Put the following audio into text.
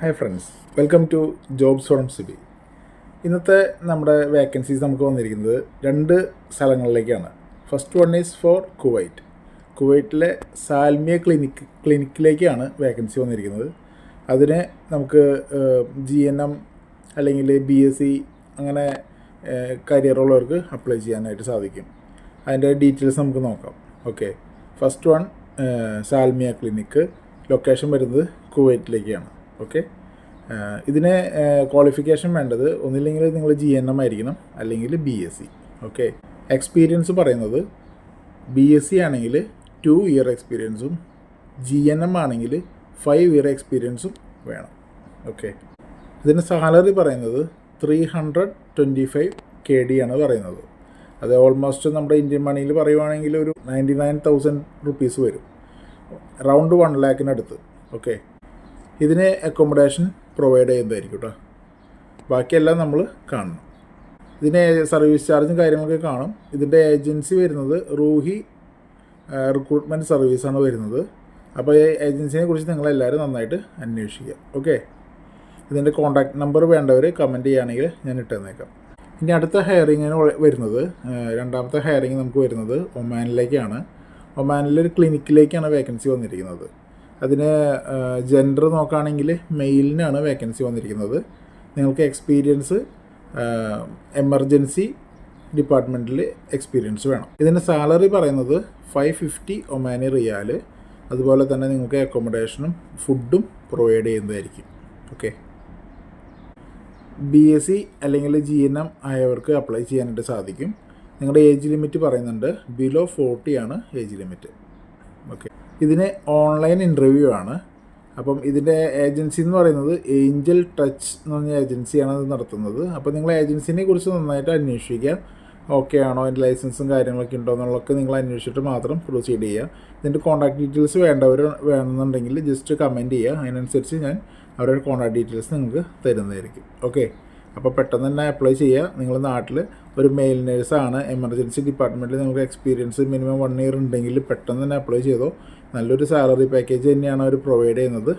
Hi friends, welcome to jobs from CB. ഇന്നത്തെ നമ്മുടെ vacancies നമുക്ക് വന്നിരിക്കുന്നത് രണ്ട് സ്ഥലങ്ങളിലേക്കാണ്. First one is for Kuwait. കുവൈറ്റിലെ സാൽമിയ ക്ലിനിക്കിലേക്കാണ് വേക്കൻസി വന്നിരിക്കുന്നത്. അതിന് നമുക്ക് GNM അല്ലെങ്കിൽ BSc അങ്ങനെ കരിയറുള്ളവർക്ക് അപ്ലൈ ചെയ്യാനായിട്ട് സാധിക്കും. അതിൻ്റെ ഡീറ്റെയിൽസ് നമുക്ക് നോക്കാം. Okay, first one Salmiya clinic, location വരുന്നത് കുവൈറ്റിലേക്കാണ്. ഓക്കെ, ഇതിന് ക്വാളിഫിക്കേഷൻ വേണ്ടത് ഒന്നില്ലെങ്കിൽ നിങ്ങൾ GNM ആയിരിക്കണം, അല്ലെങ്കിൽ BSc. ഓക്കെ, എക്സ്പീരിയൻസ് പറയുന്നത് BSc ആണെങ്കിൽ 2 ഇയർ എക്സ്പീരിയൻസും GNM ആണെങ്കിൽ 5 ഇയർ എക്സ്പീരിയൻസും വേണം. ഓക്കെ, ഇതിന് സാലറി പറയുന്നത് 325 KD ആണ് പറയുന്നത്. അത് ഓൾമോസ്റ്റ് നമ്മുടെ ഇന്ത്യൻ മണിയിൽ പറയുവാണെങ്കിൽ ഒരു 99,000 റുപ്പീസ് വരും, അറൗണ്ട് 1 ലാഖിനടുത്ത്. ഓക്കെ, ഇതിന് അക്കോമഡേഷൻ പ്രൊവൈഡ് ചെയ്യുന്നതായിരിക്കും കേട്ടോ. ബാക്കിയെല്ലാം നമ്മൾ കാണണം. ഇതിന് സർവീസ് ചാർജും കാര്യങ്ങളൊക്കെ കാണും. ഇതിൻ്റെ ഏജൻസി വരുന്നത് റൂഹി റിക്രൂട്ട്മെൻറ്റ് സർവീസാണ് വരുന്നത്. അപ്പോൾ ഈ ഏജൻസിനെ കുറിച്ച് നിങ്ങളെല്ലാവരും നന്നായിട്ട് അന്വേഷിക്കുക. ഓക്കെ, ഇതിൻ്റെ കോൺടാക്റ്റ് നമ്പർ വേണ്ടവർ കമൻറ്റ് ചെയ്യുകയാണെങ്കിൽ ഞാൻ ഇട്ടുതന്നേക്കാം. ഇനി അടുത്ത ഹയറിങ്ങിന് വരുന്നത്, രണ്ടാമത്തെ ഹയറിങ് നമുക്ക് വരുന്നത് ഒമാനിലേക്കാണ്. ഒമാനിലൊരു ക്ലിനിക്കിലേക്കാണ് വേക്കൻസി വന്നിരിക്കുന്നത്. അതിന് ജെൻഡർ നോക്കുകയാണെങ്കിൽ മെയിലിനാണ് വേക്കൻസി വന്നിരിക്കുന്നത്. നിങ്ങൾക്ക് എക്സ്പീരിയൻസ് എമർജൻസി ഡിപ്പാർട്ട്മെൻറ്റിൽ എക്സ്പീരിയൻസ് വേണം. ഇതിൻ്റെ സാലറി പറയുന്നത് 550 ഒമാനി റിയാൽ. അതുപോലെ തന്നെ നിങ്ങൾക്ക് അക്കോമഡേഷനും ഫുഡും പ്രൊവൈഡ് ചെയ്യുന്നതായിരിക്കും. ഓക്കെ, BSc അല്ലെങ്കിൽ GNM ആയവർക്ക് അപ്ലൈ ചെയ്യാനായിട്ട് സാധിക്കും. നിങ്ങളുടെ ഏജ് ലിമിറ്റ് പറയുന്നുണ്ട് ബിലോ 40 ആണ് ഏജ് ലിമിറ്റ്. ഓക്കെ, ഇതിന് ഓൺലൈൻ ഇൻ്റർവ്യൂ ആണ്. അപ്പം ഇതിൻ്റെ ഏജൻസി എന്ന് പറയുന്നത് ഏഞ്ചൽ ടച്ച് എന്ന് പറഞ്ഞ ഏജൻസിയാണ് ഇത് നടത്തുന്നത്. അപ്പോൾ നിങ്ങൾ ഏജൻസിനെ കുറിച്ച് നന്നായിട്ട് അന്വേഷിക്കുക. ഓക്കെ ആണോ, അതിൻ്റെ ലൈസൻസും കാര്യങ്ങളൊക്കെ ഉണ്ടോ എന്നുള്ളതൊക്കെ നിങ്ങൾ അന്വേഷിച്ചിട്ട് മാത്രം പ്രൊസീഡ് ചെയ്യുക. ഇതിൻ്റെ കോൺടാക്ട് ഡീറ്റെയിൽസ് വേണമെന്നുണ്ടെങ്കിൽ ജസ്റ്റ് കമൻറ്റ് ചെയ്യുക. അതിനനുസരിച്ച് ഞാൻ അവരുടെ കോൺടാക്ട് ഡീറ്റെയിൽസ് നിങ്ങൾക്ക് തരുന്നതായിരിക്കും. ഓക്കെ, അപ്പോൾ പെട്ടെന്ന് തന്നെ അപ്ലൈ ചെയ്യുക. നിങ്ങൾ നാട്ടിൽ ഒരു മെയിൽ നേഴ്സാണ്, എമർജൻസി ഡിപ്പാർട്ട്മെൻറ്റിൽ നിങ്ങൾക്ക് എക്സ്പീരിയൻസ് മിനിമം 1 ഇയർ ഉണ്ടെങ്കിൽ പെട്ടെന്ന് തന്നെ അപ്ലൈ ചെയ്തോ. നല്ലൊരു സാലറി പാക്കേജ് തന്നെയാണ് അവർ പ്രൊവൈഡ് ചെയ്യുന്നത്.